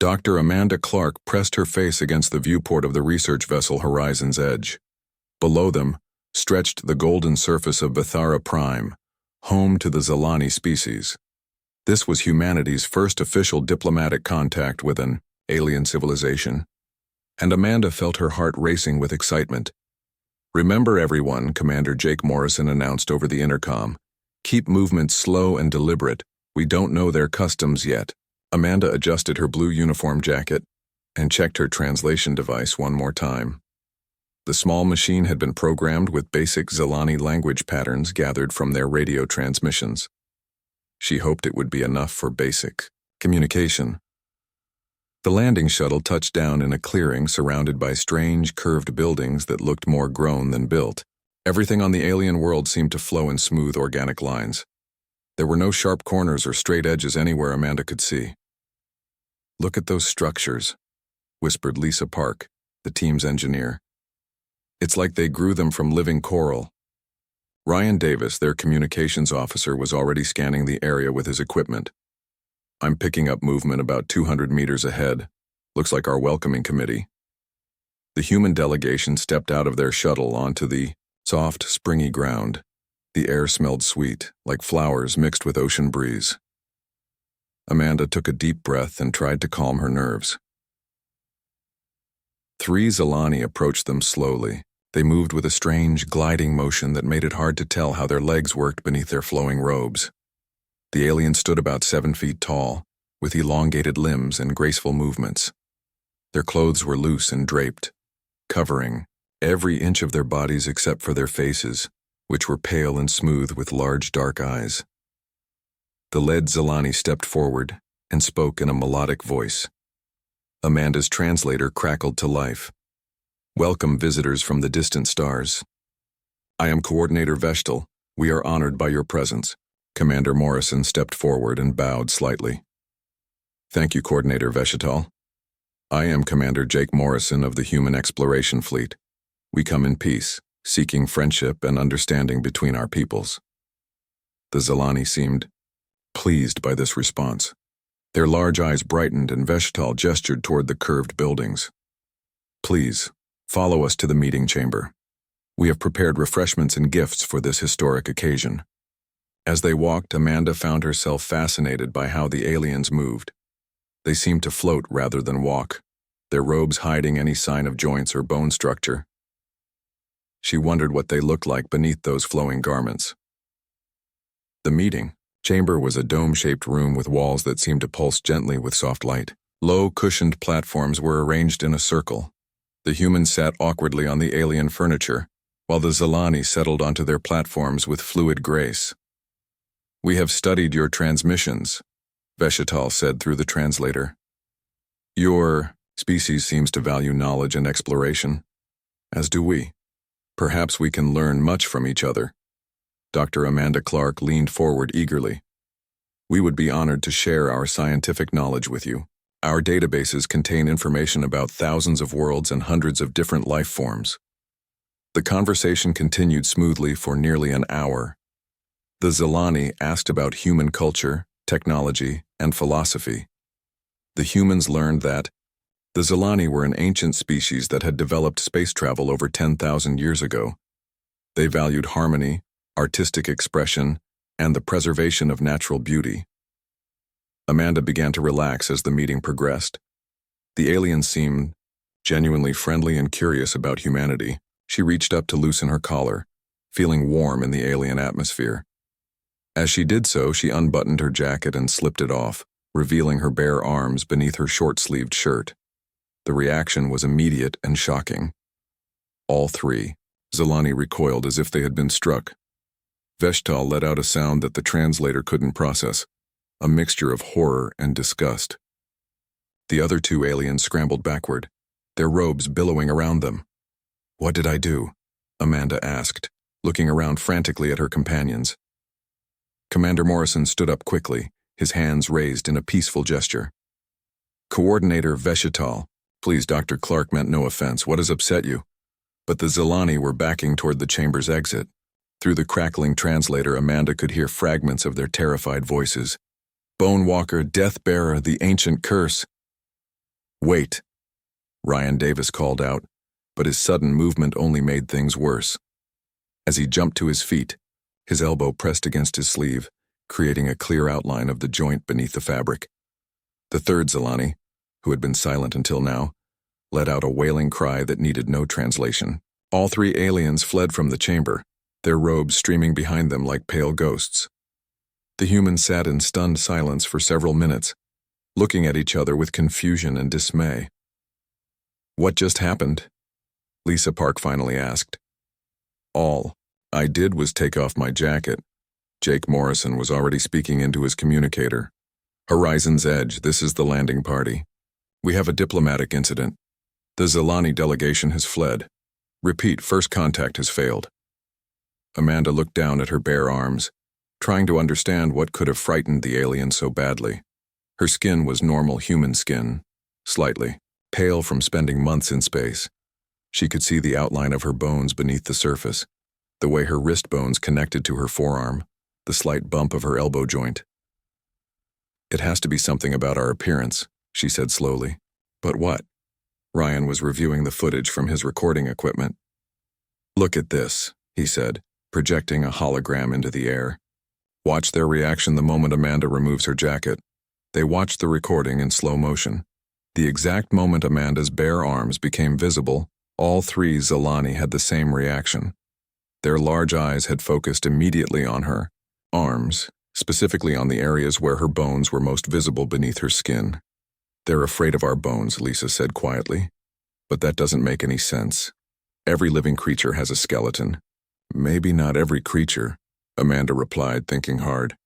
Dr. Amanda Clark pressed her face against the viewport of the research vessel Horizon's Edge. Below them stretched the golden surface of Bethara Prime, home to the Zilani species. This was humanity's first official diplomatic contact with an alien civilization, and Amanda felt her heart racing with excitement. "Remember everyone," Commander Jake Morrison announced over the intercom. "Keep movements slow and deliberate. We don't know their customs yet." Amanda adjusted her blue uniform jacket and checked her translation device one more time. The small machine had been programmed with basic Zilani language patterns gathered from their radio transmissions. She hoped it would be enough for basic communication. The landing shuttle touched down in a clearing surrounded by strange, curved buildings that looked more grown than built. Everything on the alien world seemed to flow in smooth, organic lines. There were no sharp corners or straight edges anywhere Amanda could see. "Look at those structures," whispered Lisa Park, the team's engineer. "It's like they grew them from living coral." Ryan Davis, their communications officer, was already scanning the area with his equipment. "I'm picking up movement about 200 meters ahead. Looks like our welcoming committee." The human delegation stepped out of their shuttle onto the soft, springy ground. The air smelled sweet, like flowers mixed with ocean breeze. Amanda took a deep breath and tried to calm her nerves. 3 Zilani approached them slowly. They moved with a strange, gliding motion that made it hard to tell how their legs worked beneath their flowing robes. The alien stood about 7 feet tall, with elongated limbs and graceful movements. Their clothes were loose and draped, covering every inch of their bodies except for their faces, which were pale and smooth with large dark eyes. The lead Zilani stepped forward and spoke in a melodic voice. Amanda's translator crackled to life. "Welcome, visitors from the distant stars. I am Coordinator Vestal. We are honored by your presence." Commander Morrison stepped forward and bowed slightly. "Thank you, Coordinator Vestal. I am Commander Jake Morrison of the Human Exploration Fleet. We come in peace, seeking friendship and understanding between our peoples." The Zilani seemed pleased by this response. Their large eyes brightened and Vestal gestured toward the curved buildings. "Please, follow us to the meeting chamber. We have prepared refreshments and gifts for this historic occasion." As they walked, Amanda found herself fascinated by how the aliens moved. They seemed to float rather than walk, their robes hiding any sign of joints or bone structure. She wondered what they looked like beneath those flowing garments. The meeting chamber was a dome-shaped room with walls that seemed to pulse gently with soft light. Low, cushioned platforms were arranged in a circle. The humans sat awkwardly on the alien furniture, while the Zilani settled onto their platforms with fluid grace. "We have studied your transmissions," Vestal said through the translator. "Your species seems to value knowledge and exploration, as do we. Perhaps we can learn much from each other." Dr. Amanda Clark leaned forward eagerly. "We would be honored to share our scientific knowledge with you. Our databases contain information about thousands of worlds and hundreds of different life forms." The conversation continued smoothly for nearly an hour. The Zilani asked about human culture, technology, and philosophy. The humans learned that the Zilani were an ancient species that had developed space travel over 10,000 years ago. They valued harmony, artistic expression, and the preservation of natural beauty. Amanda began to relax as the meeting progressed. The aliens seemed genuinely friendly and curious about humanity. She reached up to loosen her collar, feeling warm in the alien atmosphere. As she did so, she unbuttoned her jacket and slipped it off, revealing her bare arms beneath her short-sleeved shirt. The reaction was immediate and shocking. All 3 Zilani recoiled as if they had been struck. Vestal let out a sound that the translator couldn't process, a mixture of horror and disgust. The other 2 aliens scrambled backward, their robes billowing around them. "What did I do?" Amanda asked, looking around frantically at her companions. Commander Morrison stood up quickly, his hands raised in a peaceful gesture. "Coordinator Vestal, please, Dr. Clark meant no offense. What has upset you?" But the Zilani were backing toward the chamber's exit. Through the crackling translator, Amanda could hear fragments of their terrified voices. "Bone Walker, Death Bearer, the ancient curse." Wait, Ryan Davis called out, but his sudden movement only made things worse. As he jumped to his feet, his elbow pressed against his sleeve, creating a clear outline of the joint beneath the fabric. The third Zalani, who had been silent until now, let out a wailing cry that needed no translation. All three aliens fled from the chamber, their robes streaming behind them like pale ghosts. The humans sat in stunned silence for several minutes, looking at each other with confusion and dismay. "What just happened?" Lisa Park finally asked. "All I did was take off my jacket." Jake Morrison was already speaking into his communicator. "Horizon's Edge, this is the landing party. We have a diplomatic incident. The Zalani delegation has fled. Repeat, first contact has failed." Amanda looked down at her bare arms, trying to understand what could have frightened the alien so badly. Her skin was normal human skin, slightly pale from spending months in space. She could see the outline of her bones beneath the surface, the way her wrist bones connected to her forearm, the slight bump of her elbow joint. "It has to be something about our appearance," she said slowly. "But what?" Ryan was reviewing the footage from his recording equipment. "Look at this," he said, projecting a hologram into the air. Watch their reaction the moment Amanda removes her jacket. They watched the recording in slow motion. The exact moment Amanda's bare arms became visible, all three Zalani had the same reaction. Their large eyes had focused immediately on her arms, specifically on the areas where her bones were most visible beneath her skin. "They're afraid of our bones," Lisa said quietly. "But that doesn't make any sense. Every living creature has a skeleton." "Maybe not every creature," Amanda replied, thinking hard.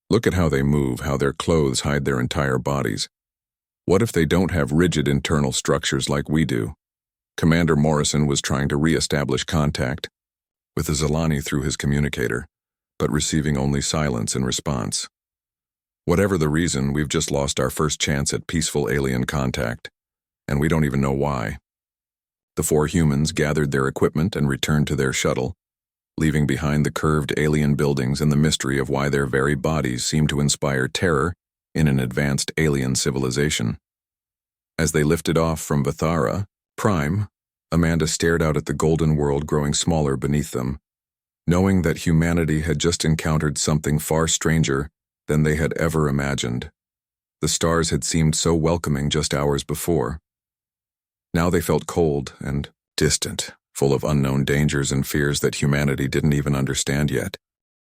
"Look at how they move, how their clothes hide their entire bodies. What if they don't have rigid internal structures like we do?" Commander Morrison was trying to re-establish contact with the Zalani through his communicator, but receiving only silence in response. "Whatever the reason, we've just lost our first chance at peaceful alien contact, and we don't even know why." The four humans gathered their equipment and returned to their shuttle, leaving behind the curved alien buildings and the mystery of why their very bodies seemed to inspire terror in an advanced alien civilization. As they lifted off from Vithara Prime, Amanda stared out at the golden world growing smaller beneath them, knowing that humanity had just encountered something far stranger than they had ever imagined. The stars had seemed so welcoming just hours before. Now they felt cold and distant, full of unknown dangers and fears that humanity didn't even understand yet.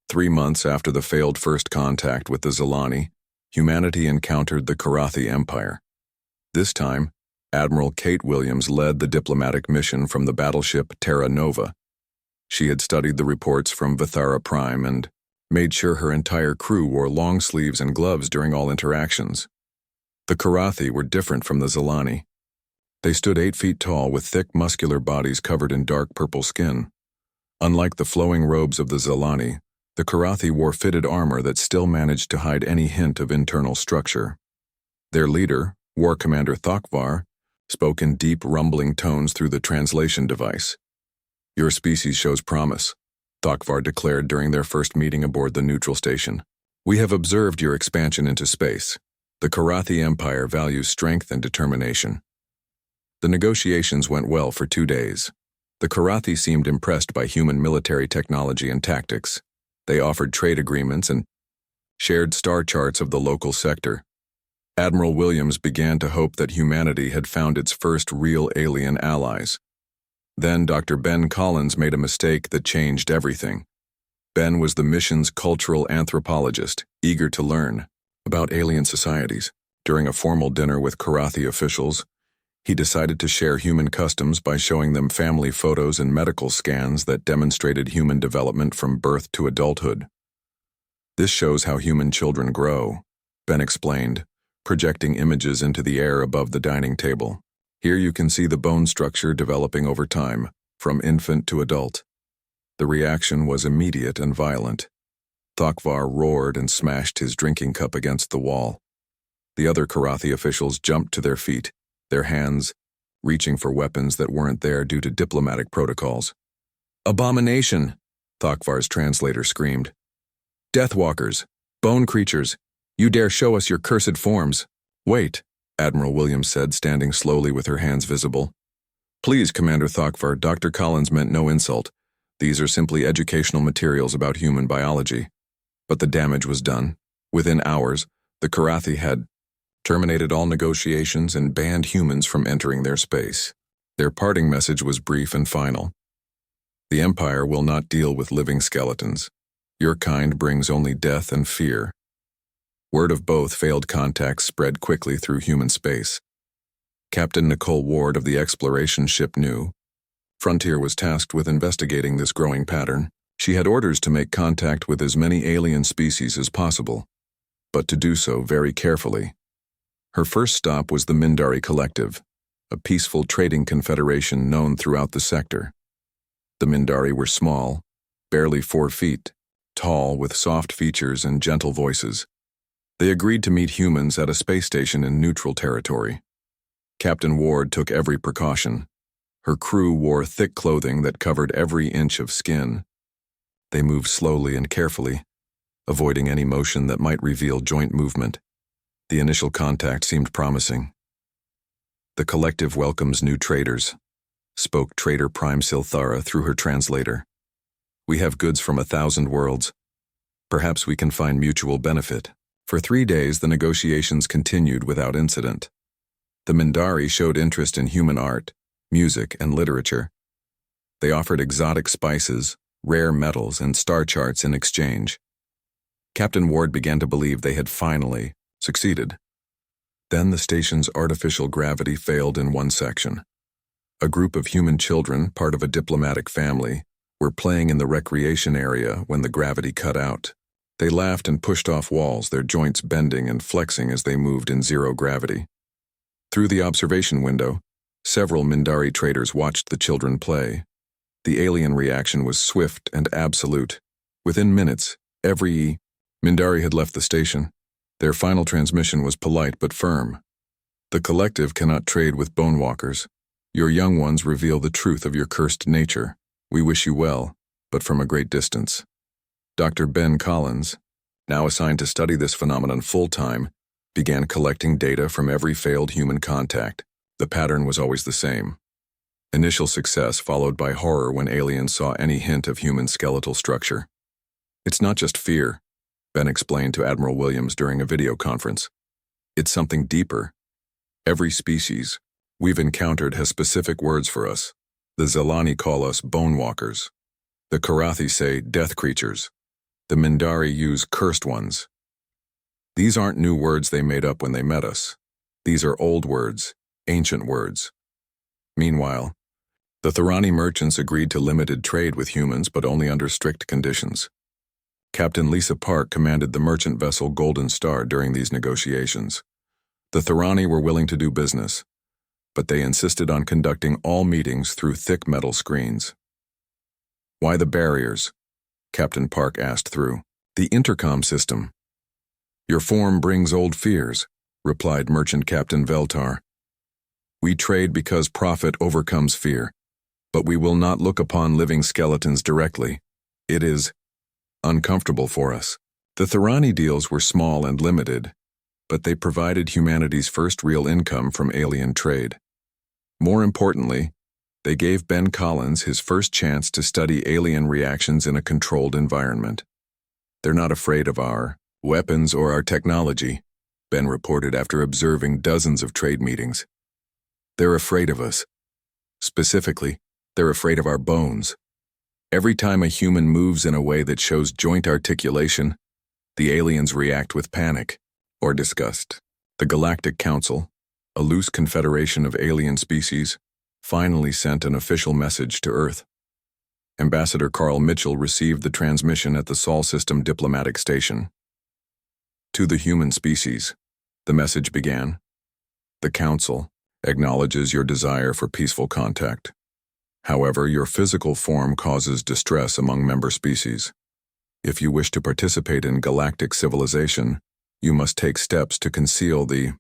3 months after the failed first contact with the Zalani, humanity encountered the Karathi Empire. This time, Admiral Kate Williams led the diplomatic mission from the battleship Terra Nova. She had studied the reports from Vithara Prime and made sure her entire crew wore long sleeves and gloves during all interactions. The Karathi were different from the Zalani. They stood 8 feet tall with thick muscular bodies covered in dark purple skin. Unlike the flowing robes of the Zalani, the Karathi wore fitted armor that still managed to hide any hint of internal structure. Their leader, War Commander Thokvar, spoke in deep, rumbling tones through the translation device. "Your species shows promise," Thokvar declared during their first meeting aboard the neutral station. "We have observed your expansion into space. The Karathi Empire values strength and determination." The negotiations went well for 2 days. The Karathi seemed impressed by human military technology and tactics. They offered trade agreements and shared star charts of the local sector. Admiral Williams began to hope that humanity had found its first real alien allies. Then Dr. Ben Collins made a mistake that changed everything. Ben was the mission's cultural anthropologist, eager to learn about alien societies. During a formal dinner with Karathi officials, he decided to share human customs by showing them family photos and medical scans that demonstrated human development from birth to adulthood. "This shows how human children grow," Ben explained, projecting images into the air above the dining table. "Here you can see the bone structure developing over time, from infant to adult." The reaction was immediate and violent. Thokvar roared and smashed his drinking cup against the wall. The other Karathi officials jumped to their feet, their hands reaching for weapons that weren't there due to diplomatic protocols. "Abomination!" Thokvar's translator screamed. "Deathwalkers! Bone creatures! You dare show us your cursed forms! Wait!" Admiral Williams said, standing slowly with her hands visible. Please, Commander Thokvar, Dr. Collins meant no insult. These are simply educational materials about human biology. But the damage was done. Within hours, the Karathi had terminated all negotiations and banned humans from entering their space. Their parting message was brief and final. The Empire will not deal with living skeletons. Your kind brings only death and fear. Word of both failed contacts spread quickly through human space. Captain Nicole Ward of the exploration ship knew. Frontier was tasked with investigating this growing pattern. She had orders to make contact with as many alien species as possible, but to do so very carefully. Her first stop was the Mindari Collective, a peaceful trading confederation known throughout the sector. The Mindari were small, barely 4 feet, tall with soft features and gentle voices. They agreed to meet humans at a space station in neutral territory. Captain Ward took every precaution. Her crew wore thick clothing that covered every inch of skin. They moved slowly and carefully, avoiding any motion that might reveal joint movement. The initial contact seemed promising. The collective welcomes new traders, spoke Trader Prime Silthara through her translator. We have goods from 1,000 worlds. Perhaps we can find mutual benefit. For 3 days, the negotiations continued without incident. The Mindari showed interest in human art, music, and literature. They offered exotic spices, rare metals, and star charts in exchange. Captain Ward began to believe they had finally succeeded. Then the station's artificial gravity failed in one section. A group of human children, part of a diplomatic family, were playing in the recreation area when the gravity cut out. They laughed and pushed off walls, their joints bending and flexing as they moved in zero gravity. Through the observation window, several Mindari traders watched the children play. The alien reaction was swift and absolute. Within minutes, every Mindari had left the station. Their final transmission was polite but firm. The collective cannot trade with bonewalkers. Your young ones reveal the truth of your cursed nature. We wish you well, but from a great distance. Dr. Ben Collins, now assigned to study this phenomenon full-time, began collecting data from every failed human contact. The pattern was always the same. Initial success followed by horror when aliens saw any hint of human skeletal structure. It's not just fear, Ben explained to Admiral Williams during a video conference. It's something deeper. Every species we've encountered has specific words for us. The Zelani call us bonewalkers. The Karathi say death creatures. The Mindari use cursed ones. These aren't new words they made up when they met us. These are old words, ancient words. Meanwhile, the Thorani merchants agreed to limited trade with humans, but only under strict conditions. Captain Lisa Park commanded the merchant vessel Golden Star during these negotiations. The Thorani were willing to do business, but they insisted on conducting all meetings through thick metal screens. Why the barriers? Captain Park asked through the intercom system. Your form brings old fears, replied Merchant Captain Veltar. We trade because profit overcomes fear, but we will not look upon living skeletons directly. It is uncomfortable for us. The Thorani deals were small and limited, but they provided humanity's first real income from alien trade. More importantly, they gave Ben Collins his first chance to study alien reactions in a controlled environment. They're not afraid of our weapons or our technology, Ben reported after observing dozens of trade meetings. They're afraid of us. Specifically, they're afraid of our bones. Every time a human moves in a way that shows joint articulation, the aliens react with panic or disgust. The Galactic Council, a loose confederation of alien species, finally sent an official message to Earth. Ambassador Carl Mitchell received the transmission at the Sol System diplomatic station. To the human species, the message began. The Council acknowledges your desire for peaceful contact. However, your physical form causes distress among member species. If you wish to participate in galactic civilization, you must take steps to conceal the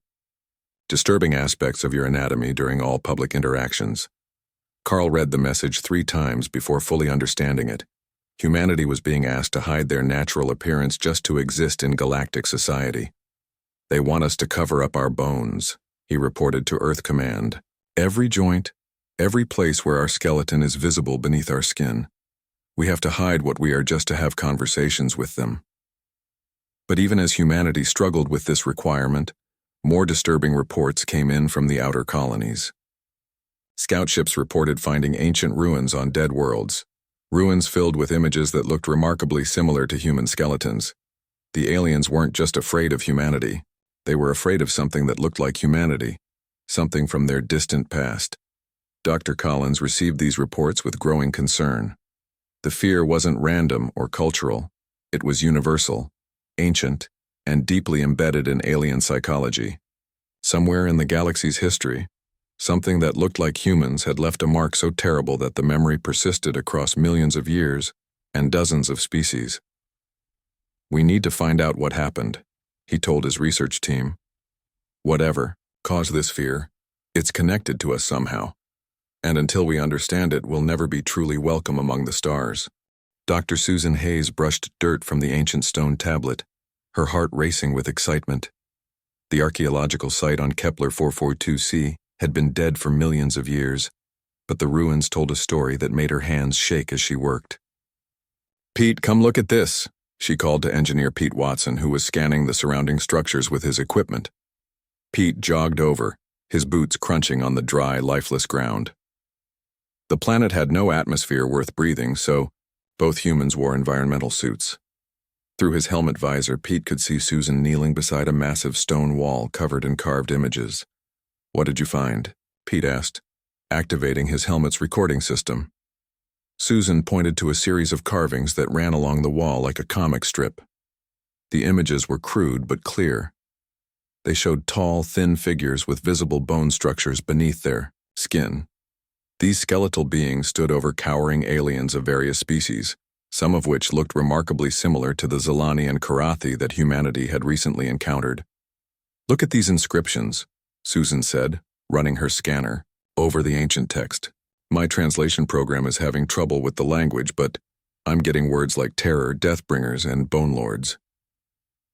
disturbing aspects of your anatomy during all public interactions. Carl read the message 3 times before fully understanding it. Humanity was being asked to hide their natural appearance just to exist in galactic society. They want us to cover up our bones, he reported to Earth Command. "Every joint, every place where our skeleton is visible beneath our skin. We have to hide what we are just to have conversations with them." But even as humanity struggled with this requirement, more disturbing reports came in from the outer colonies. Scout ships reported finding ancient ruins on dead worlds, ruins filled with images that looked remarkably similar to human skeletons. The aliens weren't just afraid of humanity, they were afraid of something that looked like humanity, something from their distant past. Dr. Collins received these reports with growing concern. The fear wasn't random or cultural, it was universal, ancient, and deeply embedded in alien psychology. Somewhere in the galaxy's history, something that looked like humans had left a mark so terrible that the memory persisted across millions of years and dozens of species. "We need to find out what happened," he told his research team. "Whatever caused this fear, it's connected to us somehow. And until we understand it, we'll never be truly welcome among the stars." Dr. Susan Hayes brushed dirt from the ancient stone tablet, her heart racing with excitement. The archaeological site on Kepler 442c had been dead for millions of years, but the ruins told a story that made her hands shake as she worked. "Pete, come look at this," she called to engineer Pete Watson, who was scanning the surrounding structures with his equipment. Pete jogged over, his boots crunching on the dry, lifeless ground. The planet had no atmosphere worth breathing, so both humans wore environmental suits. Through his helmet visor, Pete could see Susan kneeling beside a massive stone wall covered in carved images. "What did you find?" Pete asked, activating his helmet's recording system. Susan pointed to a series of carvings that ran along the wall like a comic strip. The images were crude but clear. They showed tall, thin figures with visible bone structures beneath their skin. These skeletal beings stood over cowering aliens of various species, some of which looked remarkably similar to the Zilani and Karathi that humanity had recently encountered. "Look at these inscriptions," Susan said, running her scanner over the ancient text. "My translation program is having trouble with the language, but I'm getting words like terror, deathbringers, and bone lords."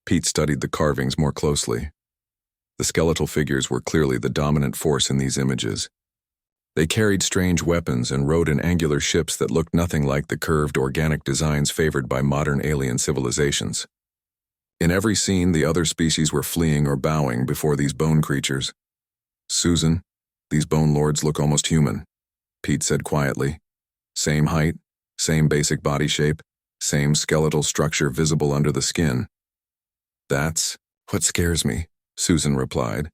Pete studied the carvings more closely. The skeletal figures were clearly the dominant force in these images. They carried strange weapons and rode in angular ships that looked nothing like the curved organic designs favored by modern alien civilizations. In every scene, the other species were fleeing or bowing before these bone creatures. "Susan, these bone lords look almost human," Pete said quietly. "Same height, same basic body shape, same skeletal structure visible under the skin." "That's what scares me," Susan replied.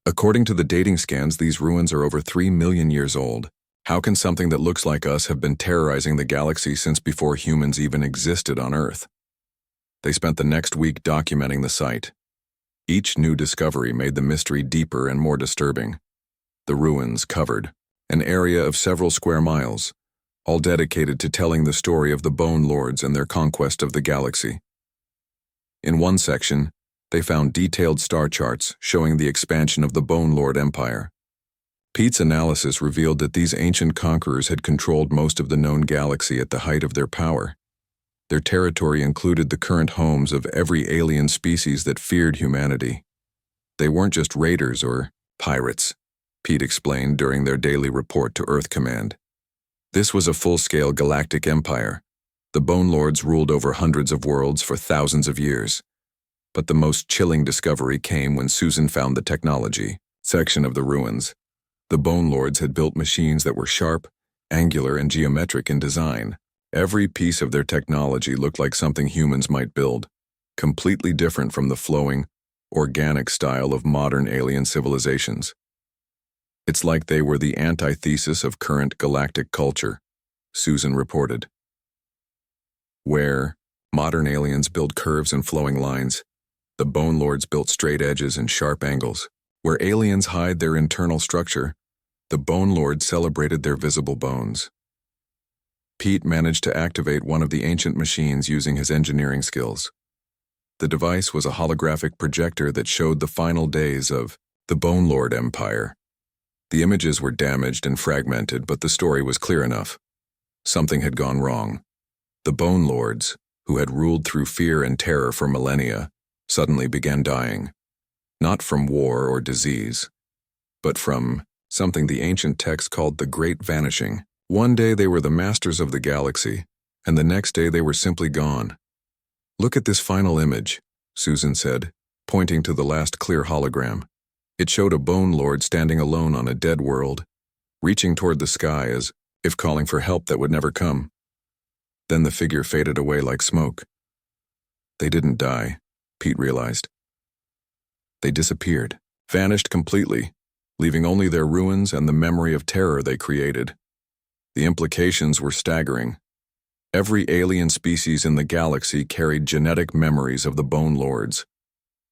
"According to the dating scans, these ruins are over 3 million years old. How can something that looks like us have been terrorizing the galaxy since before humans even existed on Earth?" They spent the next week documenting the site. Each new discovery made the mystery deeper and more disturbing. The ruins covered an area of several square miles, all dedicated to telling the story of the Bone Lords and their conquest of the galaxy. In one section, they found detailed star charts showing the expansion of the Bone Lord Empire. Pete's analysis revealed that these ancient conquerors had controlled most of the known galaxy at the height of their power. Their territory included the current homes of every alien species that feared humanity. They weren't just raiders or pirates, Pete explained during their daily report to Earth Command. This was a full-scale galactic empire. The Bone Lords ruled over hundreds of worlds for thousands of years. But the most chilling discovery came when Susan found the technology section of the ruins. The Bone Lords had built machines that were sharp, angular, and geometric in design. Every piece of their technology looked like something humans might build, completely different from the flowing, organic style of modern alien civilizations. "It's like they were the antithesis of current galactic culture," Susan reported. Where modern aliens build curves and flowing lines, the Bone Lords built straight edges and sharp angles. Where aliens hide their internal structure, the Bone Lords celebrated their visible bones. Pete managed to activate one of the ancient machines using his engineering skills. The device was a holographic projector that showed the final days of the Bone Lord Empire. The images were damaged and fragmented, but the story was clear enough. Something had gone wrong. The Bone Lords, who had ruled through fear and terror for millennia, suddenly began dying. Not from war or disease, but from something the ancient text called the Great Vanishing. One day they were the masters of the galaxy, and the next day they were simply gone. "Look at this final image," Susan said, pointing to the last clear hologram. It showed a Bone Lord standing alone on a dead world, reaching toward the sky as if calling for help that would never come. Then the figure faded away like smoke. They didn't die, Pete realized. They disappeared, vanished completely, leaving only their ruins and the memory of terror they created. The implications were staggering. Every alien species in the galaxy carried genetic memories of the Bone Lords.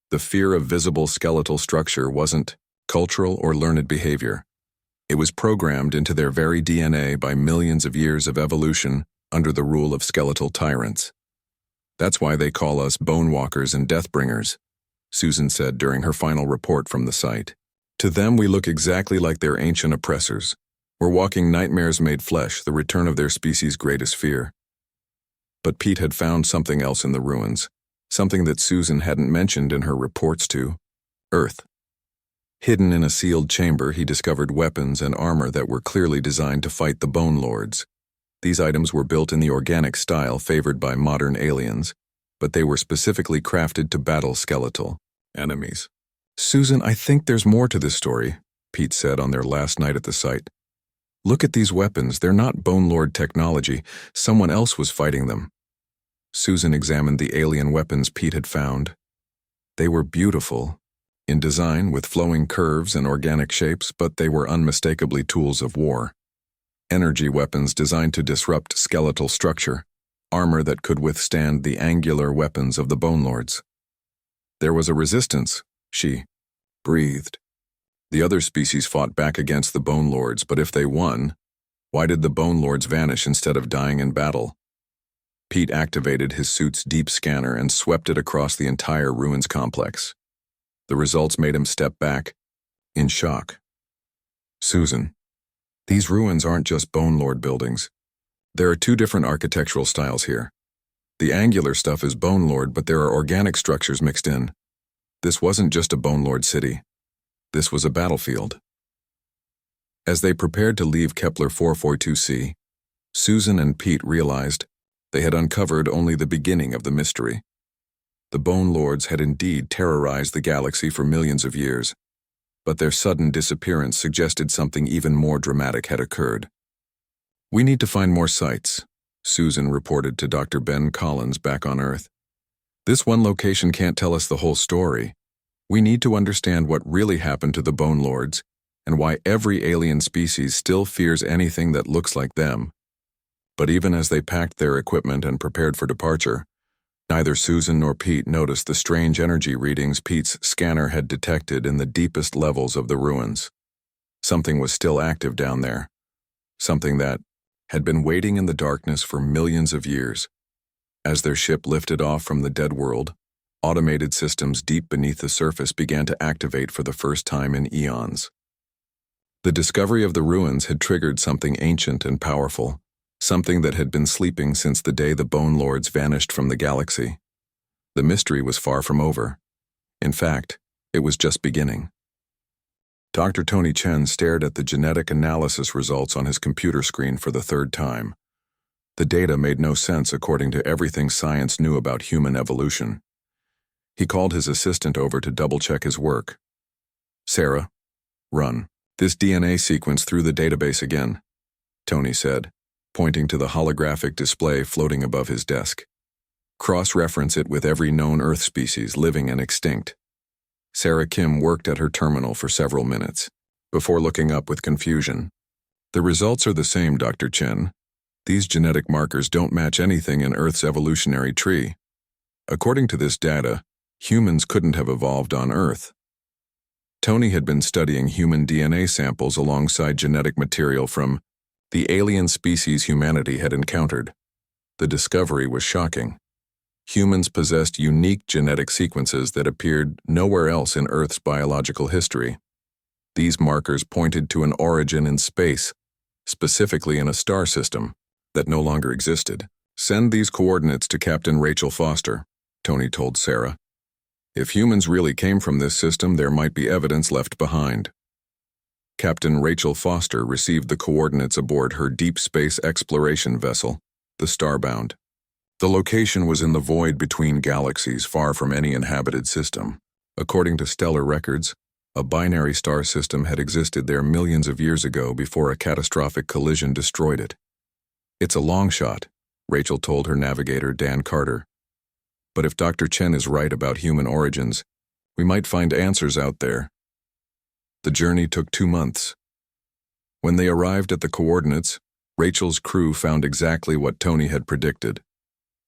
The fear of visible skeletal structure wasn't cultural or learned behavior. It was programmed into their very DNA by millions of years of evolution under the rule of skeletal tyrants. "That's why they call us bone walkers and deathbringers," Susan said during her final report from the site. "To them we look exactly like their ancient oppressors. We're walking nightmares made flesh, the return of their species' greatest fear." But Pete had found something else in the ruins, something that Susan hadn't mentioned in her reports to Earth. Hidden in a sealed chamber, he discovered weapons and armor that were clearly designed to fight the Bone Lords. These items were built in the organic style favored by modern aliens, but they were specifically crafted to battle skeletal enemies. "Susan, I think there's more to this story," Pete said on their last night at the site. "Look at these weapons. They're not Bone Lord technology. Someone else was fighting them." Susan examined the alien weapons Pete had found. They were beautiful in design, with flowing curves and organic shapes, but they were unmistakably tools of war. Energy weapons designed to disrupt skeletal structure, armor that could withstand the angular weapons of the Bone Lords. "There was a resistance," she breathed. "The other species fought back against the Bone Lords, but if they won, why did the Bone Lords vanish instead of dying in battle?" Pete activated his suit's deep scanner and swept it across the entire ruins complex. The results made him step back, in shock. "Susan, these ruins aren't just Bone Lord buildings. There are two different architectural styles here. The angular stuff is Bone Lord, but there are organic structures mixed in. This wasn't just a Bone Lord city. This was a battlefield." As they prepared to leave Kepler 442c, Susan and Pete realized they had uncovered only the beginning of the mystery. The Bone Lords had indeed terrorized the galaxy for millions of years, but their sudden disappearance suggested something even more dramatic had occurred. "We need to find more sites," Susan reported to Dr. Ben Collins back on Earth. "This one location can't tell us the whole story. We need to understand what really happened to the Bone Lords and why every alien species still fears anything that looks like them." But even as they packed their equipment and prepared for departure, neither Susan nor Pete noticed the strange energy readings Pete's scanner had detected in the deepest levels of the ruins. Something was still active down there, something that had been waiting in the darkness for millions of years. As their ship lifted off from the dead world, automated systems deep beneath the surface began to activate for the first time in eons. The discovery of the ruins had triggered something ancient and powerful, something that had been sleeping since the day the Bone Lords vanished from the galaxy. The mystery was far from over. In fact, it was just beginning. Dr. Tony Chen stared at the genetic analysis results on his computer screen for the third time. The data made no sense according to everything science knew about human evolution. He called his assistant over to double-check his work. "Sarah, run this DNA sequence through the database again," Tony said, pointing to the holographic display floating above his desk. "Cross-reference it with every known Earth species, living and extinct." Sarah Kim worked at her terminal for several minutes, before looking up with confusion. "The results are the same, Dr. Chen. These genetic markers don't match anything in Earth's evolutionary tree. According to this data, humans couldn't have evolved on Earth." Tony had been studying human DNA samples alongside genetic material from the alien species humanity had encountered. The discovery was shocking. Humans possessed unique genetic sequences that appeared nowhere else in Earth's biological history. These markers pointed to an origin in space, specifically in a star system that no longer existed. "Send these coordinates to Captain Rachel Foster," Tony told Sarah. "If humans really came from this system, there might be evidence left behind." Captain Rachel Foster received the coordinates aboard her deep space exploration vessel, the Starbound. The location was in the void between galaxies, far from any inhabited system. According to stellar records, a binary star system had existed there millions of years ago before a catastrophic collision destroyed it. "It's a long shot," Rachel told her navigator, Dan Carter. "But if Dr. Chen is right about human origins, we might find answers out there." The journey took 2 months. When they arrived at the coordinates, Rachel's crew found exactly what Tony had predicted.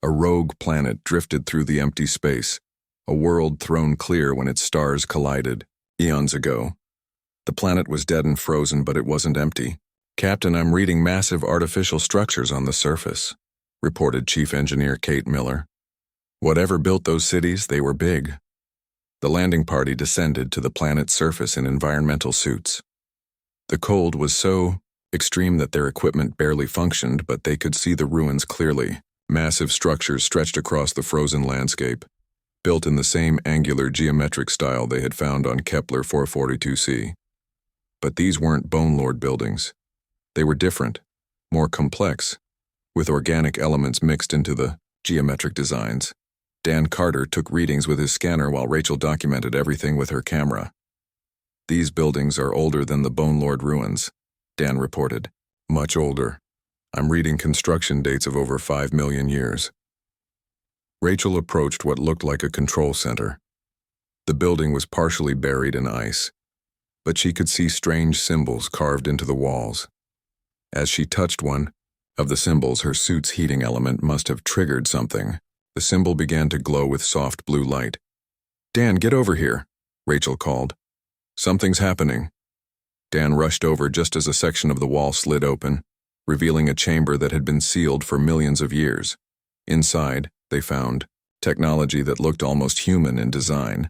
A rogue planet drifted through the empty space, a world thrown clear when its stars collided, eons ago. The planet was dead and frozen, but it wasn't empty. "Captain, I'm reading massive artificial structures on the surface," reported Chief Engineer Kate Miller. "Whatever built those cities, they were big." The landing party descended to the planet's surface in environmental suits. The cold was so extreme that their equipment barely functioned, but they could see the ruins clearly. Massive structures stretched across the frozen landscape, built in the same angular geometric style they had found on Kepler 442c. But these weren't Bone Lord buildings. They were different, more complex, with organic elements mixed into the geometric designs. Dan Carter took readings with his scanner while Rachel documented everything with her camera. "These buildings are older than the Bone Lord ruins," Dan reported. "Much older. I'm reading construction dates of over 5 million years." Rachel approached what looked like a control center. The building was partially buried in ice, but she could see strange symbols carved into the walls. As she touched one of the symbols, her suit's heating element must have triggered something. The symbol began to glow with soft blue light. "Dan, get over here," Rachel called. "Something's happening." Dan rushed over just as a section of the wall slid open, revealing a chamber that had been sealed for millions of years. Inside, they found technology that looked almost human in design,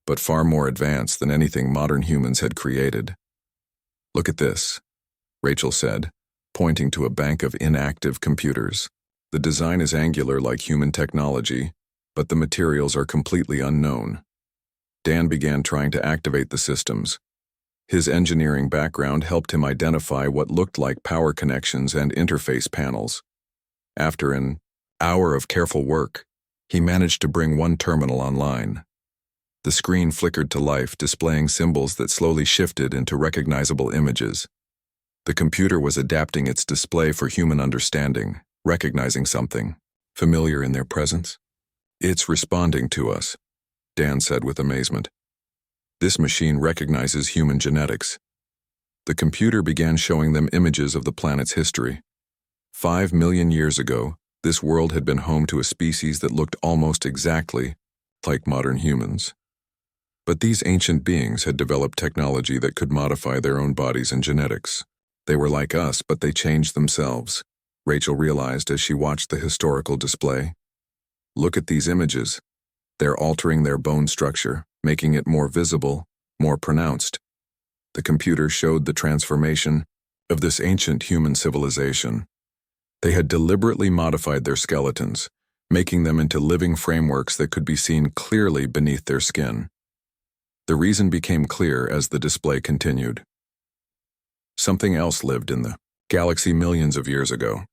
but far more advanced than anything modern humans had created. "Look at this," Rachel said, pointing to a bank of inactive computers. "The design is angular like human technology, but the materials are completely unknown." Dan began trying to activate the systems. His engineering background helped him identify what looked like power connections and interface panels. After an hour of careful work, he managed to bring one terminal online. The screen flickered to life, displaying symbols that slowly shifted into recognizable images. The computer was adapting its display for human understanding, recognizing something familiar in their presence. "It's responding to us," Dan said with amazement. "This machine recognizes human genetics." The computer began showing them images of the planet's history. 5 million years ago, this world had been home to a species that looked almost exactly like modern humans. But these ancient beings had developed technology that could modify their own bodies and genetics. They were like us, but they changed themselves, Rachel realized as she watched the historical display. "Look at these images. They're altering their bone structure, making it more visible, more pronounced." The computer showed the transformation of this ancient human civilization. They had deliberately modified their skeletons, making them into living frameworks that could be seen clearly beneath their skin. The reason became clear as the display continued. Something else lived in the galaxy millions of years ago.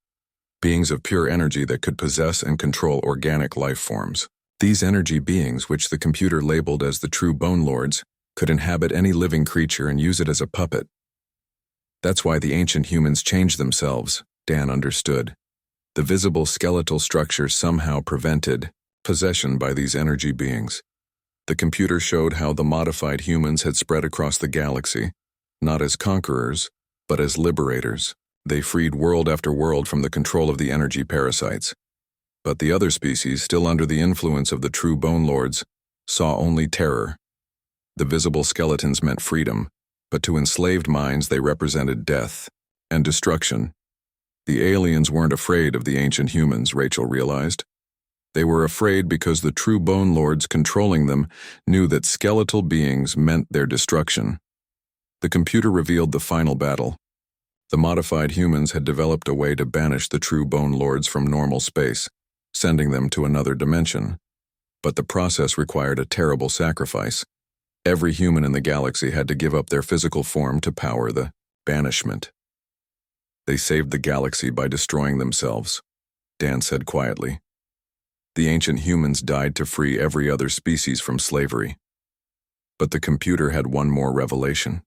Beings of pure energy that could possess and control organic life forms. These energy beings, which the computer labeled as the true Bone Lords, could inhabit any living creature and use it as a puppet. That's why the ancient humans changed themselves, Dan understood. The visible skeletal structure somehow prevented possession by these energy beings. The computer showed how the modified humans had spread across the galaxy, not as conquerors, but as liberators. They freed world after world from the control of the energy parasites. But the other species, still under the influence of the true Bone Lords, saw only terror. The visible skeletons meant freedom, but to enslaved minds they represented death and destruction. The aliens weren't afraid of the ancient humans, Rachel realized. They were afraid because the true Bone Lords controlling them knew that skeletal beings meant their destruction. The computer revealed the final battle. The modified humans had developed a way to banish the true Bone Lords from normal space, sending them to another dimension. But the process required a terrible sacrifice. Every human in the galaxy had to give up their physical form to power the banishment. They saved the galaxy by destroying themselves, Dan said quietly. The ancient humans died to free every other species from slavery. But the computer had one more revelation.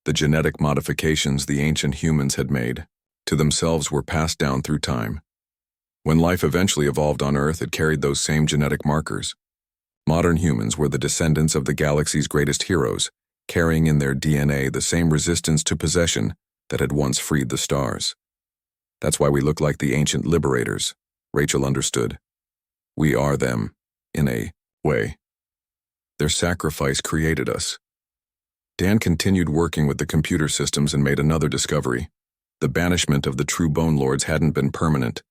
The genetic modifications the ancient humans had made to themselves were passed down through time. When life eventually evolved on Earth, it carried those same genetic markers. Modern humans were the descendants of the galaxy's greatest heroes, carrying in their DNA the same resistance to possession that had once freed the stars. That's why we look like the ancient liberators, Rachel understood. We are them, in a way. Their sacrifice created us. Dan continued working with the computer systems and made another discovery. The banishment of the true Bone Lords hadn't been permanent.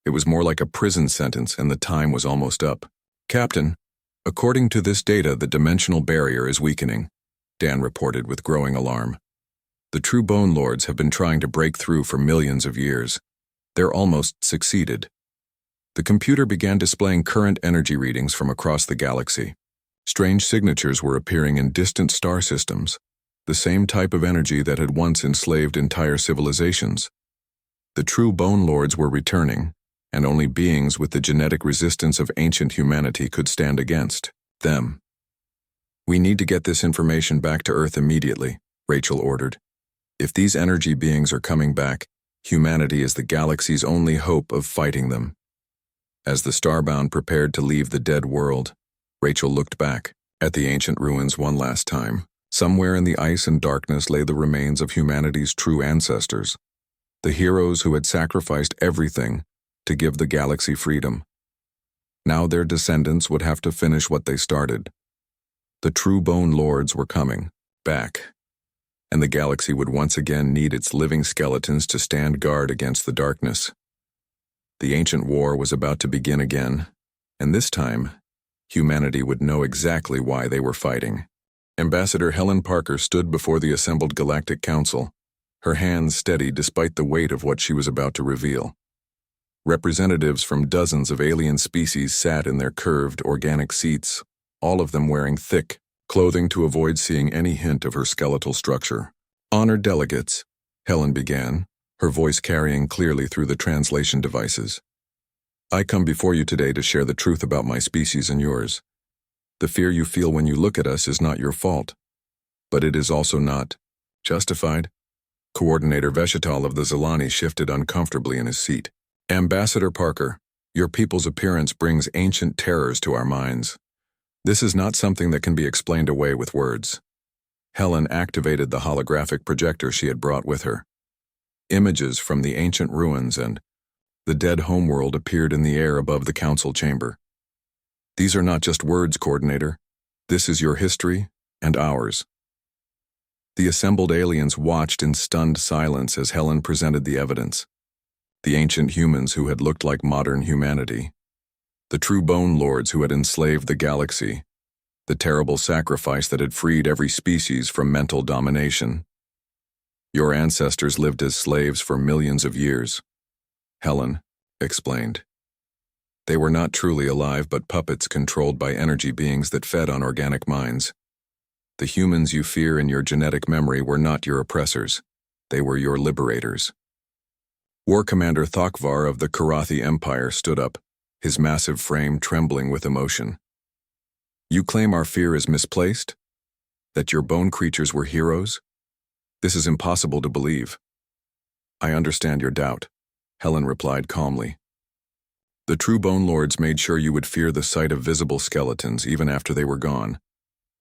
It was more like a prison sentence, and the time was almost up. Captain, according to this data, the dimensional barrier is weakening, Dan reported with growing alarm. The true Bone Lords have been trying to break through for millions of years. They're almost succeeded. The computer began displaying current energy readings from across the galaxy. Strange signatures were appearing in distant star systems, the same type of energy that had once enslaved entire civilizations. The true Bone Lords were returning, and only beings with the genetic resistance of ancient humanity could stand against them. We need to get this information back to Earth immediately, Rachel ordered. If these energy beings are coming back, humanity is the galaxy's only hope of fighting them. As the Starbound prepared to leave the dead world, Rachel looked back at the ancient ruins one last time. Somewhere in the ice and darkness lay the remains of humanity's true ancestors, the heroes who had sacrificed everything to give the galaxy freedom. Now their descendants would have to finish what they started. The true Bone Lords were coming back, and the galaxy would once again need its living skeletons to stand guard against the darkness. The ancient war was about to begin again, and this time, humanity would know exactly why they were fighting. Ambassador Helen Parker stood before the assembled Galactic Council, her hands steady despite the weight of what she was about to reveal. Representatives from dozens of alien species sat in their curved, organic seats, all of them wearing thick clothing to avoid seeing any hint of her skeletal structure. Honored delegates, Helen began, her voice carrying clearly through the translation devices. I come before you today to share the truth about my species and yours. The fear you feel when you look at us is not your fault, but it is also not justified. Coordinator Veshetal of the Zilani shifted uncomfortably in his seat. Ambassador Parker, your people's appearance brings ancient terrors to our minds. This is not something that can be explained away with words. Helen activated the holographic projector she had brought with her. Images from the ancient ruins and the dead homeworld appeared in the air above the council chamber. These are not just words, Coordinator. This is your history and ours. The assembled aliens watched in stunned silence as Helen presented the evidence. The ancient humans who had looked like modern humanity. The true Bone Lords who had enslaved the galaxy. The terrible sacrifice that had freed every species from mental domination. Your ancestors lived as slaves for millions of years, Helen explained. They were not truly alive but puppets controlled by energy beings that fed on organic minds. The humans you fear in your genetic memory were not your oppressors. They were your liberators. War Commander Thokvar of the Karathi Empire stood up, his massive frame trembling with emotion. You claim our fear is misplaced? That your bone creatures were heroes? This is impossible to believe. I understand your doubt, Helen replied calmly. The true Bone Lords made sure you would fear the sight of visible skeletons even after they were gone.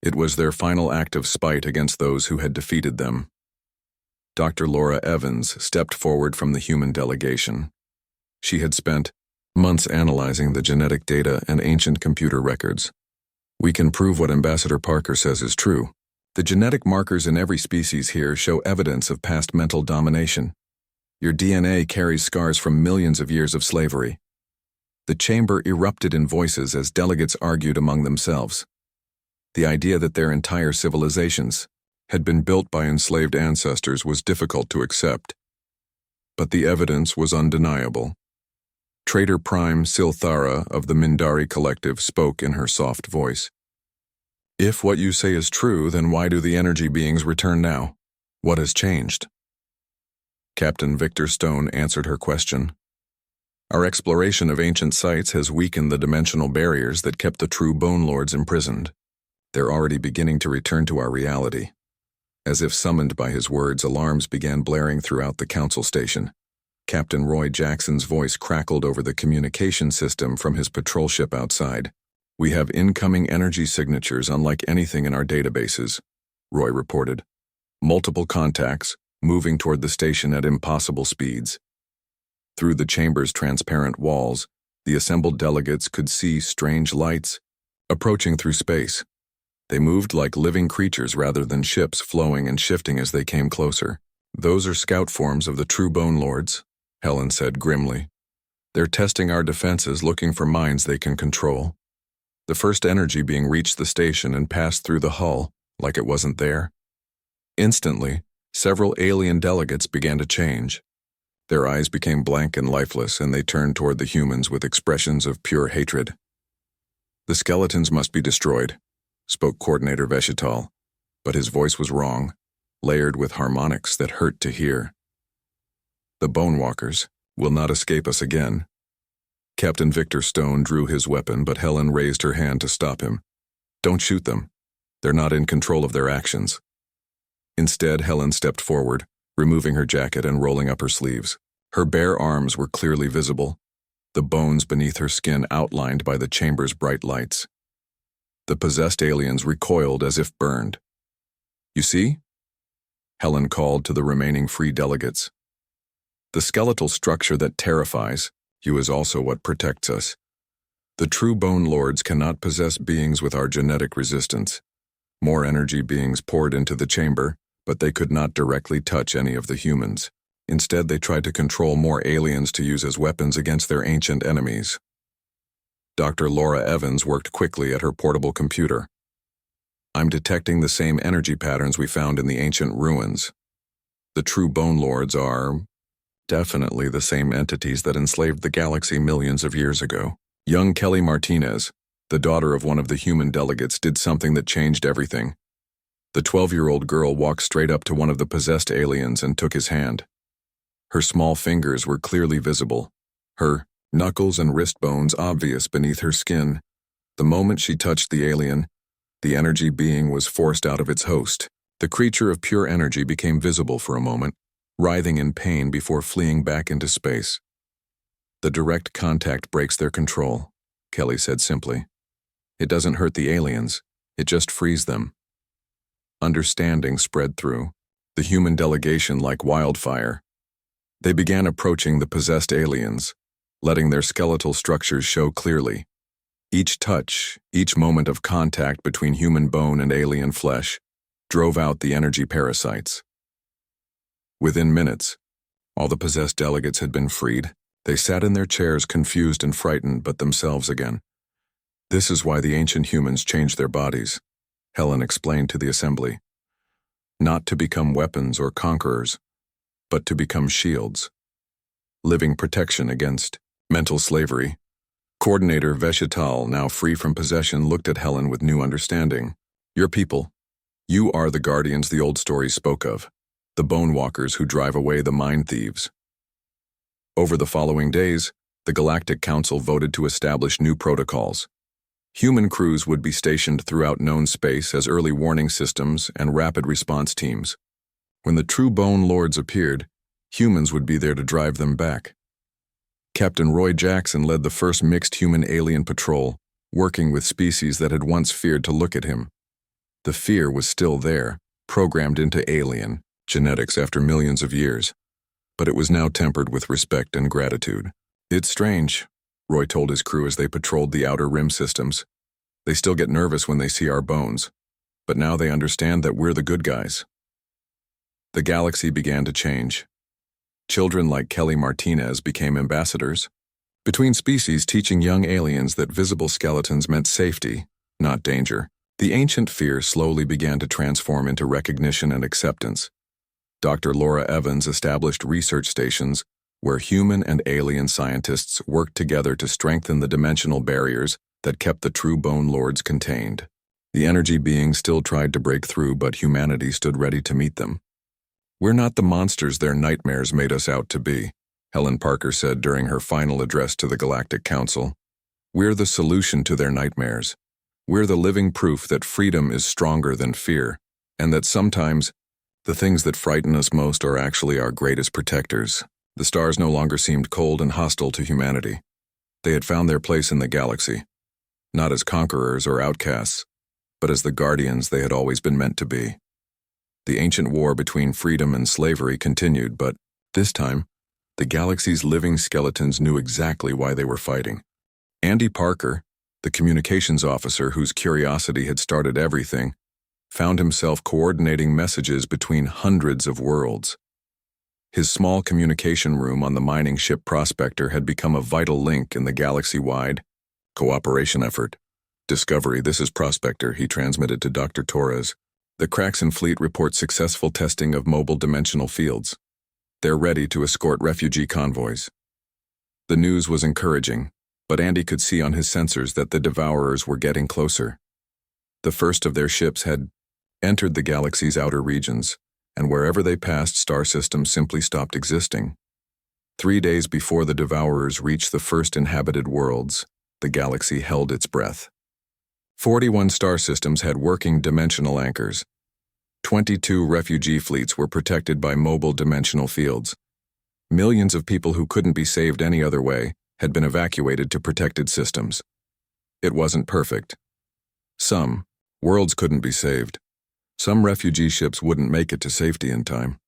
It was their final act of spite against those who had defeated them. Dr. Laura Evans stepped forward from the human delegation. She had spent months analyzing the genetic data and ancient computer records. We can prove what Ambassador Parker says is true. The genetic markers in every species here show evidence of past mental domination. Your DNA carries scars from millions of years of slavery. The chamber erupted in voices as delegates argued among themselves. The idea that their entire civilizations had been built by enslaved ancestors was difficult to accept. But the evidence was undeniable. Trader Prime Silthara of the Mindari Collective spoke in her soft voice. If what you say is true, then why do the energy beings return now? What has changed? Captain Victor Stone answered her question. Our exploration of ancient sites has weakened the dimensional barriers that kept the true Bone Lords imprisoned. They're already beginning to return to our reality. As if summoned by his words, alarms began blaring throughout the council station. Captain Roy Jackson's voice crackled over the communication system from his patrol ship outside. We have incoming energy signatures unlike anything in our databases, Roy reported. Multiple contacts, moving toward the station at impossible speeds. Through the chamber's transparent walls, the assembled delegates could see strange lights approaching through space. They moved like living creatures rather than ships, flowing and shifting as they came closer. Those are scout forms of the true Bone Lords, Helen said grimly. They're testing our defenses, looking for minds they can control. The first energy being reached the station and passed through the hull, like it wasn't there. Instantly, several alien delegates began to change. Their eyes became blank and lifeless, and they turned toward the humans with expressions of pure hatred. The skeletons must be destroyed, spoke Coordinator Veshital, but his voice was wrong, layered with harmonics that hurt to hear. The Bone Walkers will not escape us again. Captain Victor Stone drew his weapon, but Helen raised her hand to stop him. Don't shoot them. They're not in control of their actions. Instead, Helen stepped forward, removing her jacket and rolling up her sleeves. Her bare arms were clearly visible, the bones beneath her skin outlined by the chamber's bright lights. The possessed aliens recoiled as if burned. You see? Helen called to the remaining free delegates. The skeletal structure that terrifies you is also what protects us. The true Bone Lords cannot possess beings with our genetic resistance. More energy beings poured into the chamber, but they could not directly touch any of the humans. Instead, they tried to control more aliens to use as weapons against their ancient enemies. Dr. Laura Evans worked quickly at her portable computer. I'm detecting the same energy patterns we found in the ancient ruins. The true Bone Lords are definitely the same entities that enslaved the galaxy millions of years ago. Young Kelly Martinez, the daughter of one of the human delegates, did something that changed everything. The 12-year-old girl walked straight up to one of the possessed aliens and took his hand. Her small fingers were clearly visible, her knuckles and wrist bones obvious beneath her skin. The moment she touched the alien, the energy being was forced out of its host. The creature of pure energy became visible for a moment, writhing in pain before fleeing back into space. The direct contact breaks their control, Kelly said simply. It doesn't hurt the aliens, it just frees them. Understanding spread through the human delegation like wildfire. They began approaching the possessed aliens, letting their skeletal structures show clearly. Each touch, each moment of contact between human bone and alien flesh, drove out the energy parasites. Within minutes, all the possessed delegates had been freed. They sat in their chairs confused and frightened, but themselves again. This is why the ancient humans changed their bodies, Helen explained to the assembly. Not to become weapons or conquerors, but to become shields. Living protection against mental slavery. Coordinator Veshital, now free from possession, looked at Helen with new understanding. Your people. You are the guardians the old stories spoke of, the bone walkers who drive away the mind thieves. Over the following days, the Galactic Council voted to establish new protocols. Human crews would be stationed throughout known space as early warning systems and rapid response teams. When the true Bone Lords appeared, humans would be there to drive them back. Captain Roy Jackson led the first mixed human-alien patrol, working with species that had once feared to look at him. The fear was still there, programmed into alien genetics after millions of years, but it was now tempered with respect and gratitude. It's strange, Roy told his crew as they patrolled the outer rim systems. They still get nervous when they see our bones, but now they understand that we're the good guys. The galaxy began to change. Children like Kelly Martinez became ambassadors, between species teaching young aliens that visible skeletons meant safety, not danger. The ancient fear slowly began to transform into recognition and acceptance. Dr. Laura Evans established research stations where human and alien scientists worked together to strengthen the dimensional barriers that kept the true Bone Lords contained. The energy beings still tried to break through, but humanity stood ready to meet them. "We're not the monsters their nightmares made us out to be," Helen Parker said during her final address to the Galactic Council. "We're the solution to their nightmares. We're the living proof that freedom is stronger than fear, and that sometimes the things that frighten us most are actually our greatest protectors." The stars no longer seemed cold and hostile to humanity. They had found their place in the galaxy, not as conquerors or outcasts, but as the guardians they had always been meant to be. The ancient war between freedom and slavery continued, but this time, the galaxy's living skeletons knew exactly why they were fighting. Andy Parker, the communications officer whose curiosity had started everything, found himself coordinating messages between hundreds of worlds. His small communication room on the mining ship Prospector had become a vital link in the galaxy-wide cooperation effort. "Discovery, this is Prospector," he transmitted to Dr. Torres. "The Kraxon fleet reports successful testing of mobile dimensional fields. They're ready to escort refugee convoys." The news was encouraging, but Andy could see on his sensors that the Devourers were getting closer. The first of their ships had entered the galaxy's outer regions, and wherever they passed, star systems simply stopped existing. 3 days before the Devourers reached the first inhabited worlds, the galaxy held its breath. 41 star systems had working dimensional anchors. 22 refugee fleets were protected by mobile dimensional fields. Millions of people who couldn't be saved any other way had been evacuated to protected systems. It wasn't perfect. Some worlds couldn't be saved. Some refugee ships wouldn't make it to safety in time.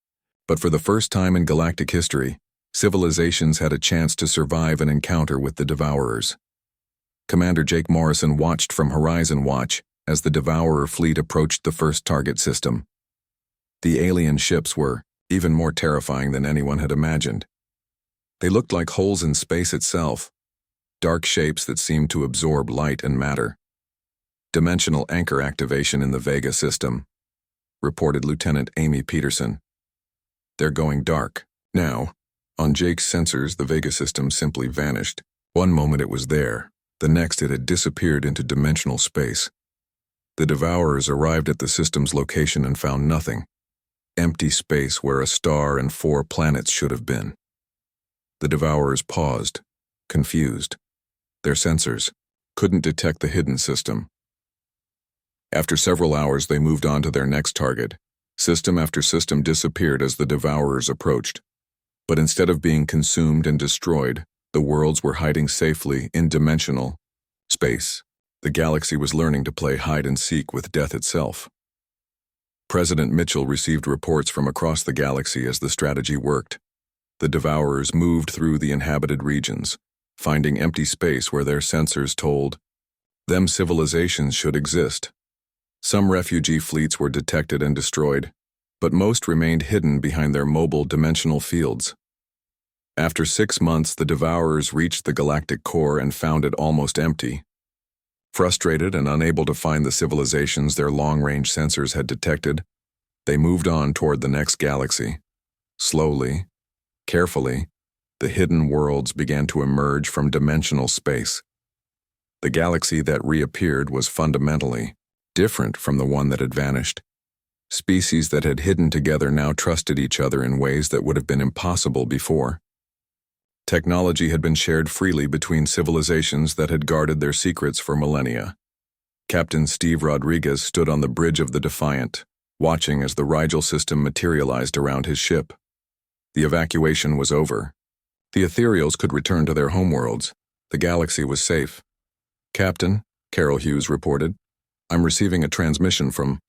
But for the first time in galactic history, civilizations had a chance to survive an encounter with the Devourers. Commander Jake Morrison watched from Horizon Watch as the Devourer fleet approached the first target system. The alien ships were even more terrifying than anyone had imagined. They looked like holes in space itself, dark shapes that seemed to absorb light and matter. "Dimensional anchor activation in the Vega system," reported Lieutenant Amy Peterson. "They're going dark." Now, on Jake's sensors, the Vega system simply vanished. One moment it was there, the next it had disappeared into dimensional space. The Devourers arrived at the system's location and found nothing. Empty space where a star and 4 planets should have been. The Devourers paused, confused. Their sensors couldn't detect the hidden system. After several hours, they moved on to their next target. System after system disappeared as the Devourers approached. But instead of being consumed and destroyed, the worlds were hiding safely in dimensional space. The galaxy was learning to play hide-and-seek with death itself. President Mitchell received reports from across the galaxy as the strategy worked. The Devourers moved through the inhabited regions, finding empty space where their sensors told them civilizations should exist. Some refugee fleets were detected and destroyed, but most remained hidden behind their mobile dimensional fields. After 6 months, the Devourers reached the galactic core and found it almost empty. Frustrated and unable to find the civilizations their long-range sensors had detected, they moved on toward the next galaxy. Slowly, carefully, the hidden worlds began to emerge from dimensional space. The galaxy that reappeared was fundamentally different from the one that had vanished. Species that had hidden together now trusted each other in ways that would have been impossible before. Technology had been shared freely between civilizations that had guarded their secrets for millennia. Captain Steve Rodriguez stood on the bridge of the Defiant, watching as the Rigel system materialized around his ship. The evacuation was over. The ethereals could return to their homeworlds. The galaxy was safe. "Captain," Carol Hughes reported, "I'm receiving a transmission from